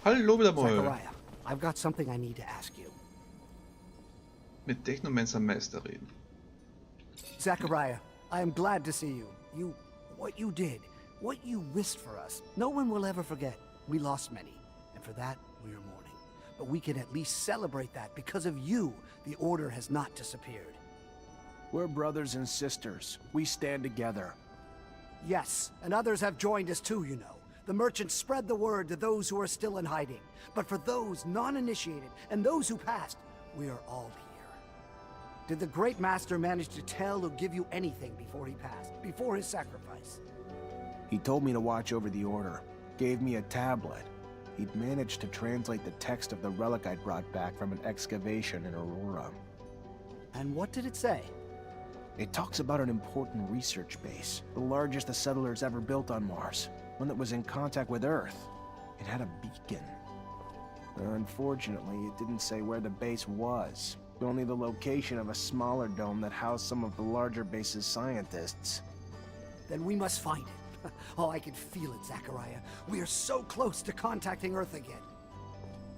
Hallo wieder mal. Zachariah, I've got something I need to ask you. Mit Technomancer Meister reden. Zachariah, I am glad to see you. What you did, what you risked for us, no one will ever forget. We lost many, and for that, we are mourning. But we can at least celebrate that because of you, the Order has not disappeared. We're brothers and sisters. We stand together. Yes, and others have joined us too, you know. The merchants spread the word to those who are still in hiding. But for those non-initiated and those who passed, we are all here. Did the Great Master manage to tell or give you anything before he passed, before his sacrifice? He told me to watch over the Order. Gave me a tablet. He'd managed to translate the text of the relic I'd brought back from an excavation in Aurora. And what did it say? It talks about an important research base, the largest the settlers ever built on Mars, one that was in contact with Earth. It had a beacon. Unfortunately, it didn't say where the base was, only the location of a smaller dome that housed some of the larger base's scientists. Then we must find it. Oh, I can feel it, Zachariah. We are so close to contacting Earth again.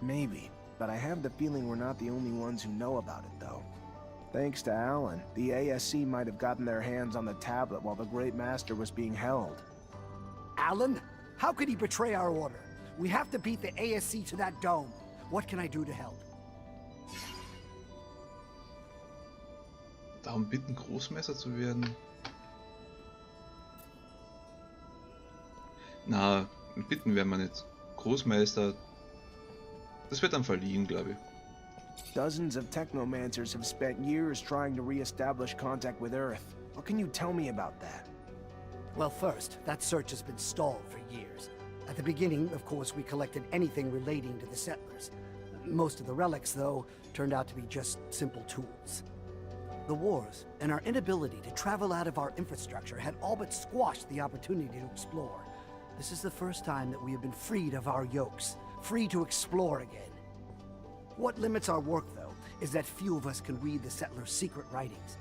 Maybe, but I have the feeling we're not the only ones who know about it, though. Thanks to Alan, the ASC might have gotten their hands on the tablet while the Great Master was being held. Alan? How could he betray our order? We have to beat the ASC to that dome. What can I do to help? Darum bitten, Großmeister zu werden. Na, bitten werden wir nicht. Großmeister, das wird dann verliehen, glaube ich. Dozens of Technomancers have spent years trying to re-establish contact with Earth. What can you tell me about that? Well, first, that search has been stalled for years. At the beginning, of course, we collected anything relating to the settlers. Most of the relics, though, turned out to be just simple tools. The wars and our inability to travel out of our infrastructure had all but squashed the opportunity to explore. This is the first time that we have been freed of our yokes, free to explore again. What limits our work, though, is that few of us can read the settlers' secret writings.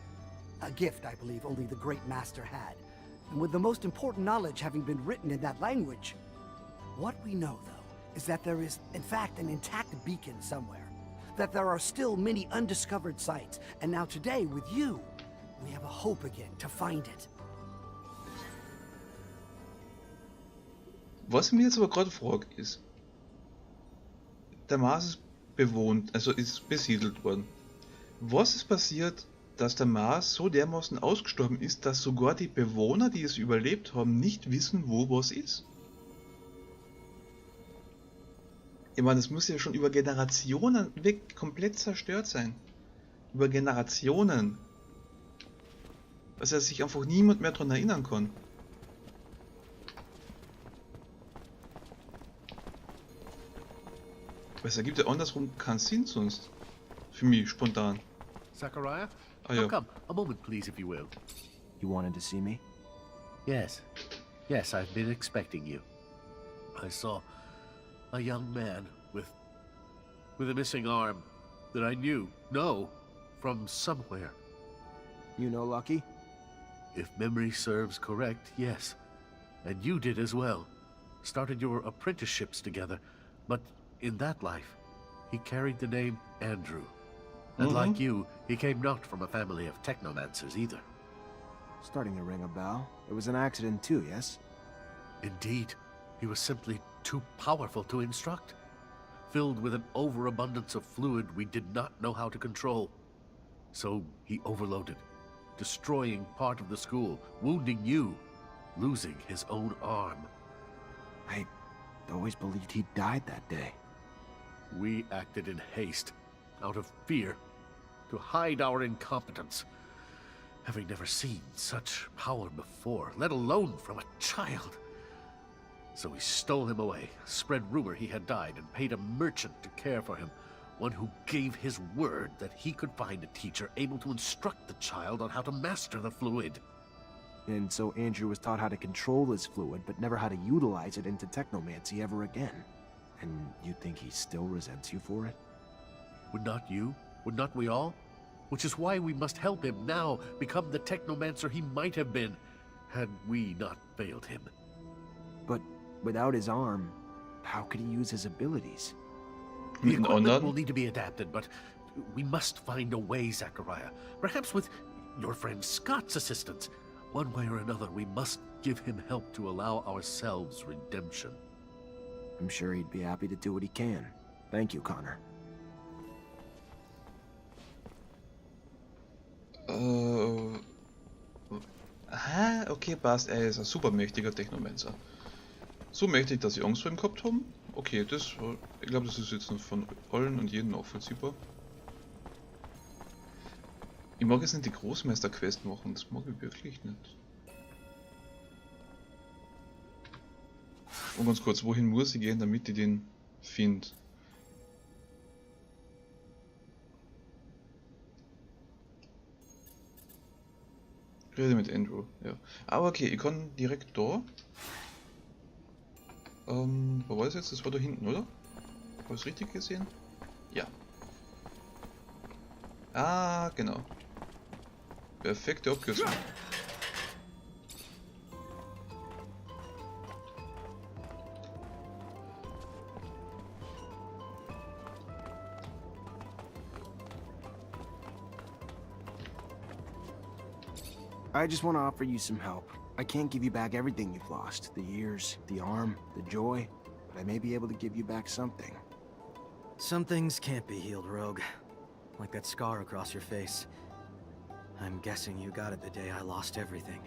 A gift, I believe, only the Great Master had. And with the most important knowledge having been written in that language. What we know, though, is that there is, in fact, an intact beacon somewhere. That there are still many undiscovered sites. And now today, with you, we have a hope again to find it. Was ich mir jetzt aber gerade frage, ist, der Mars ist bewohnt, also ist besiedelt worden. Was ist passiert, dass der Mars so dermaßen ausgestorben ist, dass sogar die Bewohner, die es überlebt haben, nicht wissen, wo was ist? Ich meine, das muss ja schon über Generationen weg komplett zerstört sein. Über Generationen. Dass ja sich einfach niemand mehr daran erinnern kann. Weil es ergibt ja andersrum keinen Sinn sonst. Für mich, spontan. Zachariah? Ah, ja. Come, a moment please, if you will. You wanted to see me? Yes. Yes, I've been expecting you. I saw a young man with a missing arm that I know from somewhere. You know Lucky? If memory serves correct, yes. And you did as well. Started your apprenticeships together, but in that life, he carried the name Andrew. And like you, he came not from a family of technomancers either. Starting to ring a bell. It was an accident too, yes? Indeed, he was simply too powerful to instruct. Filled with an overabundance of fluid we did not know how to control. So he overloaded, destroying part of the school, wounding you, losing his own arm. I always believed he died that day. We acted in haste, out of fear, to hide our incompetence, having never seen such power before, let alone from a child. So we stole him away, spread rumor he had died, and paid a merchant to care for him, one who gave his word that he could find a teacher able to instruct the child on how to master the fluid. And so Andrew was taught how to control this fluid, but never how to utilize it into technomancy ever again. And you think he still resents you for it? Would not you? Would not we all? Which is why we must help him now become the technomancer he might have been, had we not failed him. But without his arm, How could he use his abilities? The Mit den equipment will anderen? need to be adapted, but we must find a way, Zachariah. Perhaps with your friend Scott's assistance. One way or another, we must give him help to allow ourselves redemption. I'm sure he'd be happy to do what he can. Thank you, Connor. Okay, passt. Er ist ein super mächtiger Technomancer. So mächtig, dass sie Angst vor ihm gehabt haben? Okay, ich glaube, das ist jetzt noch von allen und jedem nachvollziehbar. Ich mag jetzt nicht die Großmeister-Quest machen, das mag ich wirklich nicht. Und ganz kurz, wohin muss ich gehen, damit ich den finde? Rede mit Andrew, ja. Aber okay, ich kann direkt da. Wo war das jetzt? Das war da hinten, oder? Habe ich es richtig gesehen? Ja. Ah, genau. Perfekte Abkürzung. I just want to offer you some help. I can't give you back everything you've lost. The years, the arm, the joy. But I may be able to give you back something. Some things can't be healed, Rogue. Like that scar across your face. I'm guessing you got it the day I lost everything.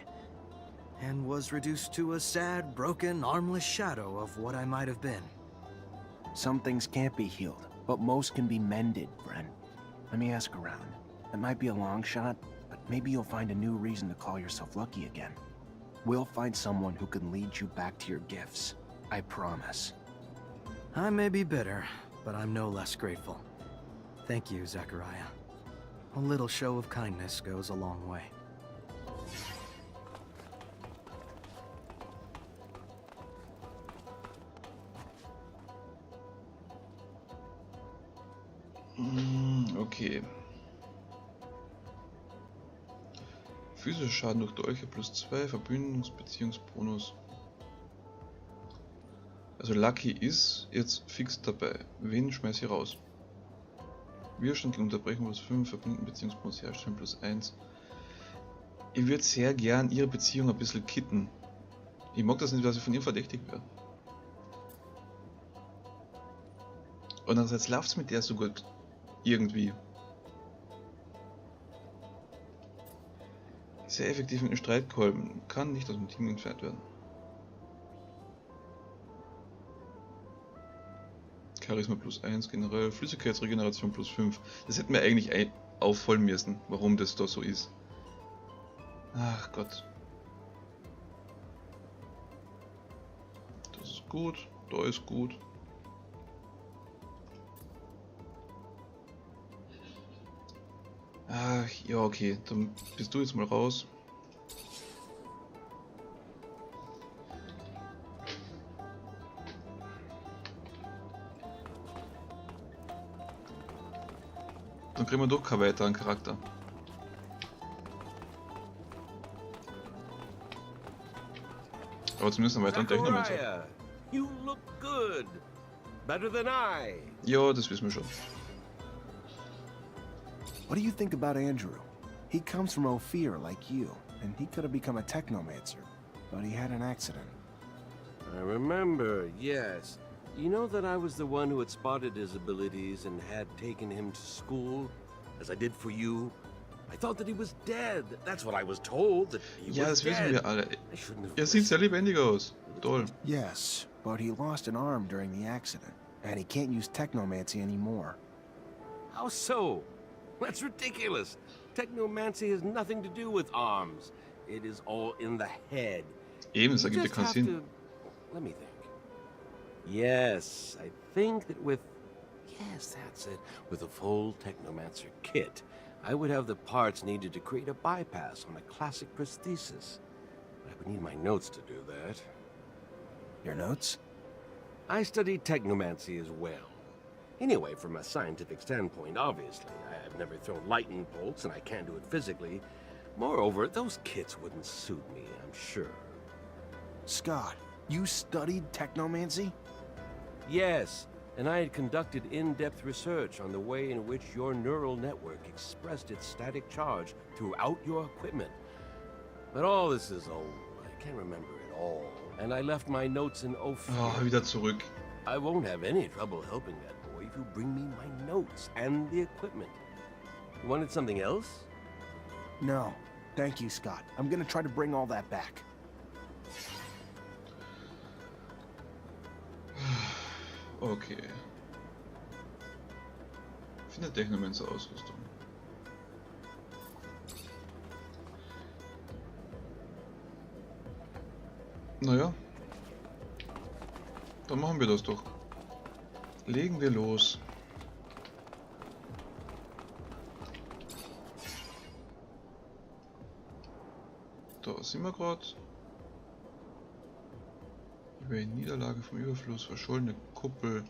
And was reduced to a sad, broken, armless shadow of what I might have been. Some things can't be healed, but most can be mended, friend. Let me ask around. It might be a long shot, but maybe you'll find a new reason to call yourself lucky again. We'll find someone who can lead you back to your gifts. I promise. I may be bitter, but I'm no less grateful. Thank you, Zachariah. A little show of kindness goes a long way. Okay. Physischer Schaden durch Dolche +2, Verbündungsbeziehungsbonus. Also Lucky ist jetzt fix dabei. Wen schmeiß ich raus? Widerstand gegen Unterbrechung +5, Verbündenbeziehungsbonus herstellen +1. Ich würde sehr gern ihre Beziehung ein bisschen kitten. Ich mag das nicht, dass ich von ihr verdächtig werde. Und andererseits läuft es mit der so gut. Irgendwie. Sehr effektiv mit einem Streitkolben. Kann nicht aus dem Team entfernt werden. Charisma +1 generell. Flüssigkeitsregeneration +5. Das hätten wir eigentlich auffallen müssen, warum das da so ist. Ach Gott. Das ist gut. Da ist gut. Ach, ja, okay. Dann bist du jetzt mal raus. Dann kriegen wir doch keinen weiteren Charakter. Aber zumindest einen weiteren Technomancer. Zachariah, you look good. Better than I. Ja, das wissen wir schon. What do you think about Andrew? He comes from Ophir like you, and he could have become a Technomancer, but he had an accident. I remember, yes. You know that I was the one who had spotted his abilities and had taken him to school, as I did for you? I thought that he was dead. That's what I was told, that he Ja, was das wissen dead. wir alle. I shouldn't have Er sieht sehr listened. lebendig aus. Toll. Yes, but he lost an arm during the accident, and he can't use Technomancy anymore. How so? That's ridiculous. Technomancy has nothing to do with arms. It is all in the head. Eben, das You ergibt ja just keinen have Sinn. to... Let me think. Yes, I think that with... Yes, that's it. With a full Technomancer kit, I would have the parts needed to create a bypass on a classic prosthesis. But I would need my notes to do that. Your notes? I studied Technomancy as well. Anyway, from a scientific standpoint, obviously. I've never thrown lightning bolts, and I can't do it physically. Moreover, those kits wouldn't suit me, I'm sure. Scott, you studied Technomancy? Yes, and I had conducted in-depth research on the way in which your neural network expressed its static charge throughout your equipment. But all this is old. I can't remember it all. And I left my notes in Ophir. Oh, wieder zurück. I won't have any trouble helping that boy if you bring me my notes and the equipment. You wanted something else? No. Thank you, Scott. I'm gonna try to bring all that back. Okay. Finde Technomancer Ausrüstung. Naja. Dann machen wir das doch. Legen wir los. Da sind wir gerade. Über die Niederlage vom Überfluss, verschollene Kuppel.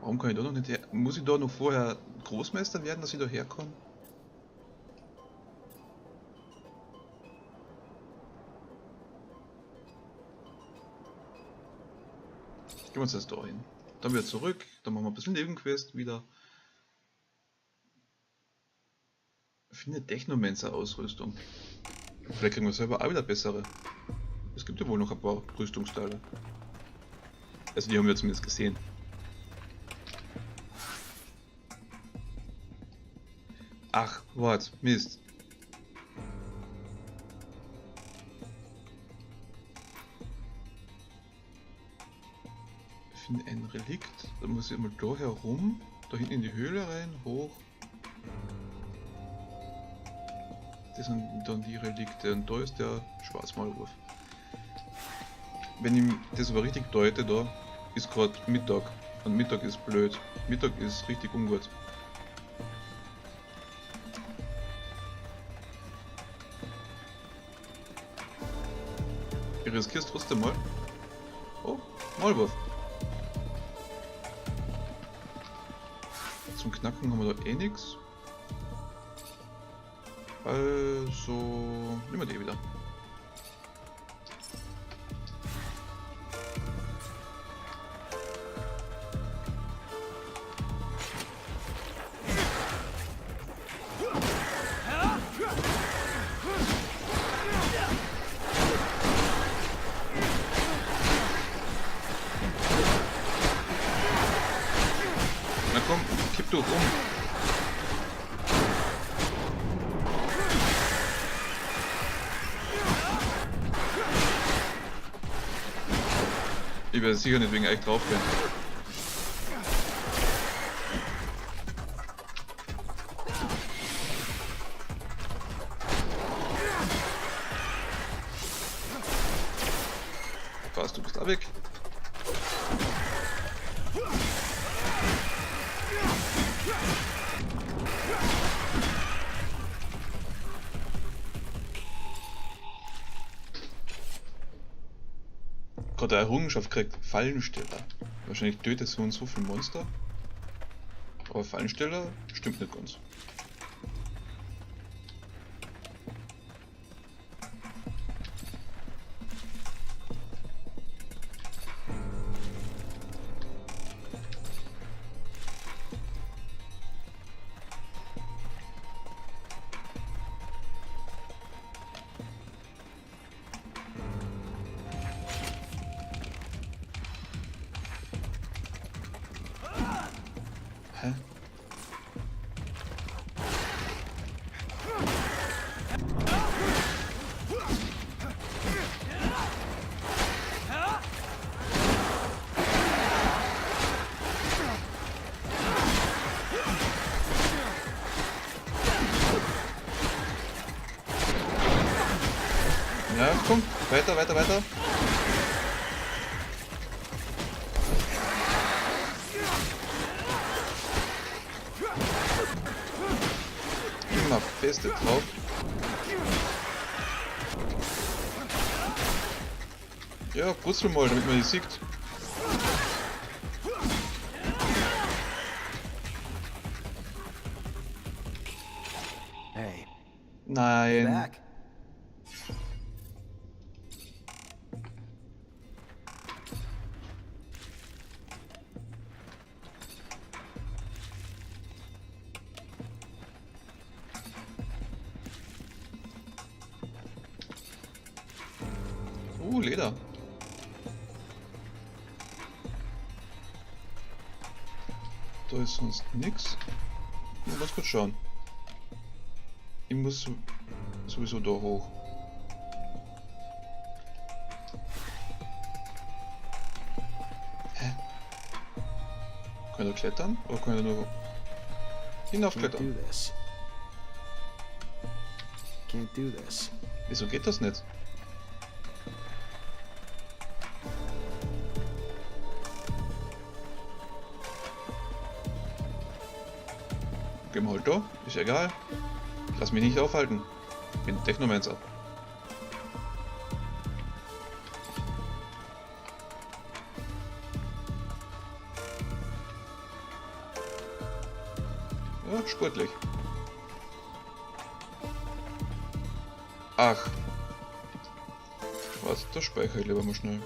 Warum kann ich da noch nicht her? Muss ich da noch vorher Großmeister werden, dass ich da herkomme? Gehen wir uns jetzt da hin. Dann wieder zurück, dann machen wir ein bisschen Nebenquest wieder. Finde Technomancer Ausrüstung. Vielleicht kriegen wir selber auch wieder bessere. Es gibt ja wohl noch ein paar Rüstungsteile. Also die haben wir zumindest gesehen. Ach, wart, Mist. Ich finde ein Relikt. Da muss ich immer da herum, da hinten in die Höhle rein, hoch. Das sind dann die Relikte und da ist der Schwarzmaulwurf. Wenn ich das aber richtig deute, da ist gerade Mittag und Mittag ist blöd. Mittag ist richtig ungut. Ich riskiere es trotzdem mal. Oh, Maulwurf. Zum Knacken haben wir da eh nichts. Also nehmen wir die wieder. Na komm, kipp du um. Ich werde sicher nicht wegen euch drauf gehen. Was, du bist da weg? Gerade eine Errungenschaft kriegt, Fallensteller. Wahrscheinlich tötet so und so viele Monster. Aber Fallensteller stimmt nicht ganz. Hä? Ja, komm, weiter, weiter, weiter. Immer feste drauf. Ja, putzel mal, damit man die sieht. Hey, Nein. Back. Leder. Da ist sonst nichts. Nur ganz kurz schauen. Ich muss sowieso da hoch. Hä? Kann ich da klettern? Oder kann ich da nur can't hinaufklettern? do this. Can't do this. Wieso geht das nicht? Gehen wir halt da, ist egal. Ich lass mich nicht aufhalten. Ich bin Technomancer. Ja, sportlich. Ach. Was? Da speichere ich lieber mal schnell.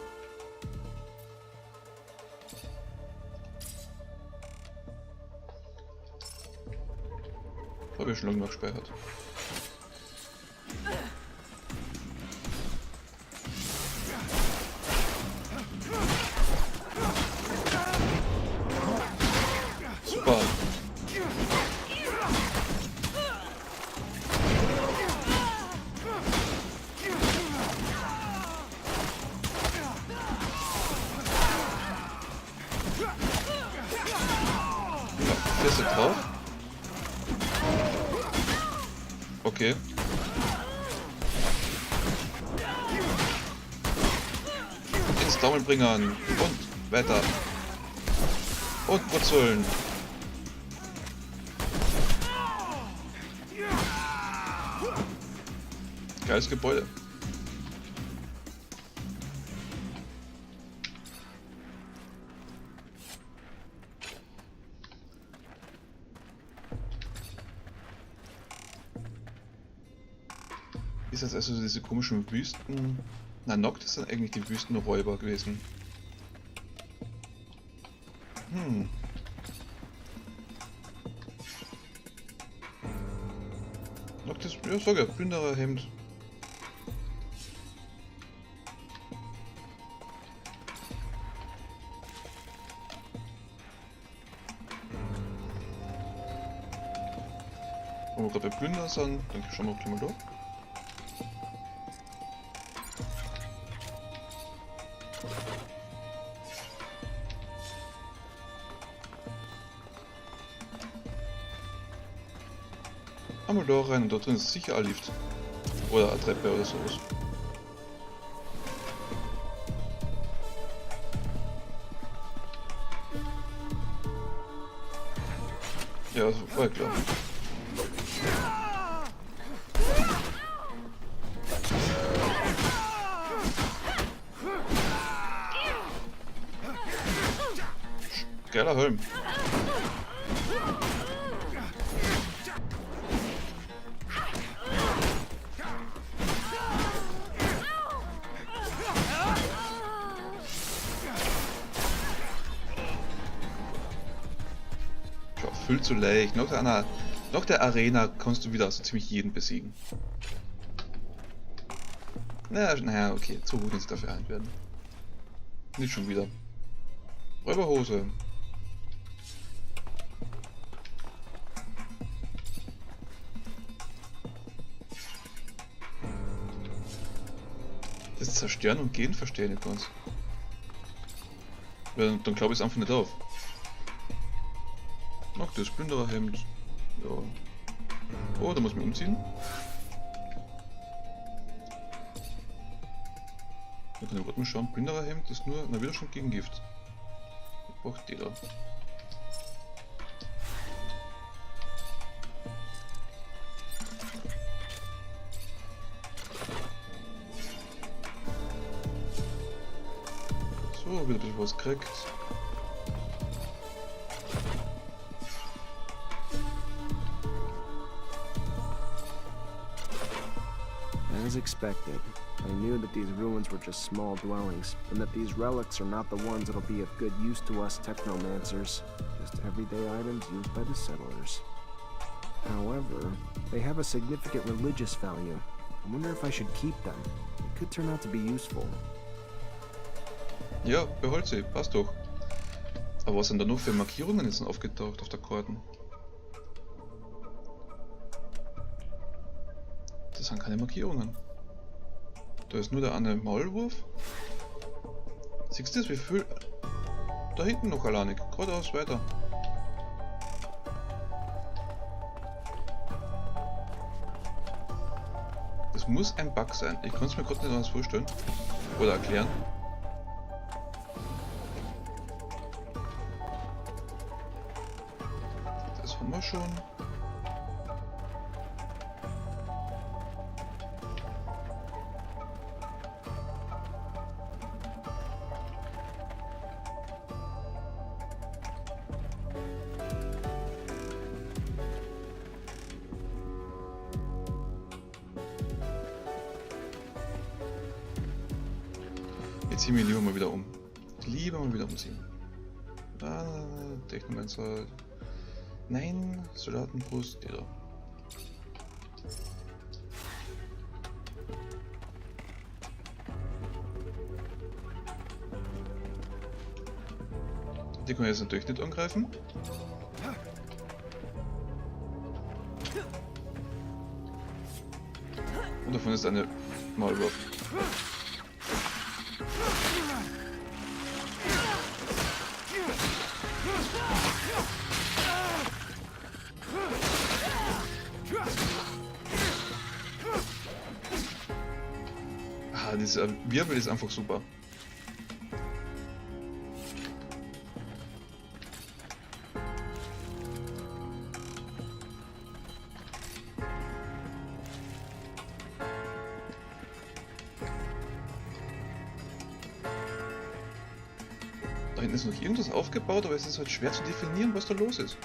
Habe ich schon lange noch gespeichert. Super. Ja, fährst du drauf? Okay. Ins Daumen bringen und weiter. Und brutzeln. Geiles Gebäude. Ist das also diese komischen Wüsten... Na, Noct ist dann eigentlich die Wüstenräuber gewesen. Hm. Noct ist... Ja, sag ja, Plünderer Hemd. Wenn wir gerade bei Plünder sind, dann schauen wir gleich mal da. Einmal da rein und da drin ist sicher ein Lift. Oder eine Treppe oder sowas. Ja, das war ja klar. Geiler Helm. Viel zu leicht. Nach der Arena kannst du wieder so ziemlich jeden besiegen. Naja, okay. Zu gut ins dafür ein werden. Nicht schon wieder. Räuberhose. Das Zerstören und Gehen verstehe ich nicht ganz. Ja, dann glaube ich es einfach nicht auf. Ach, das Plündererhemd. Ja. Oh, da muss man umziehen. Da kann ich gerade mal schauen. Plündererhemd ist nur, na, Widerstand gegen Gift. Ich brauche die da. So, wieder ein bisschen was kriegt. As expected, I knew that these ruins were just small dwellings, and that these relics are not the ones that'll be of good use to us Technomancers, just everyday items used by the settlers. However, they have a significant religious value. I wonder if I should keep them. It could turn out to be useful. Ja, beholt sie, passt doch. Aber was sind da noch für Markierungen jetzt aufgetaucht auf der Karten? Das sind keine Markierungen. Da ist nur der eine Maulwurf. Siehst du das, wie viel? Da hinten noch alleinig, geradeaus weiter. Das muss ein Bug sein. Ich kann es mir gerade nicht anders vorstellen. Oder erklären. Das haben wir schon. Jetzt ziehen wir lieber mal wieder um. Lieber mal wieder umziehen. Technomancer. Nein, Soldatenbrust, die da. Die können wir jetzt natürlich nicht angreifen. Und davon ist eine Maulwurf. Ah, dieser Wirbel ist einfach super. Da hinten ist noch irgendwas aufgebaut, aber es ist halt schwer zu definieren, was da los ist.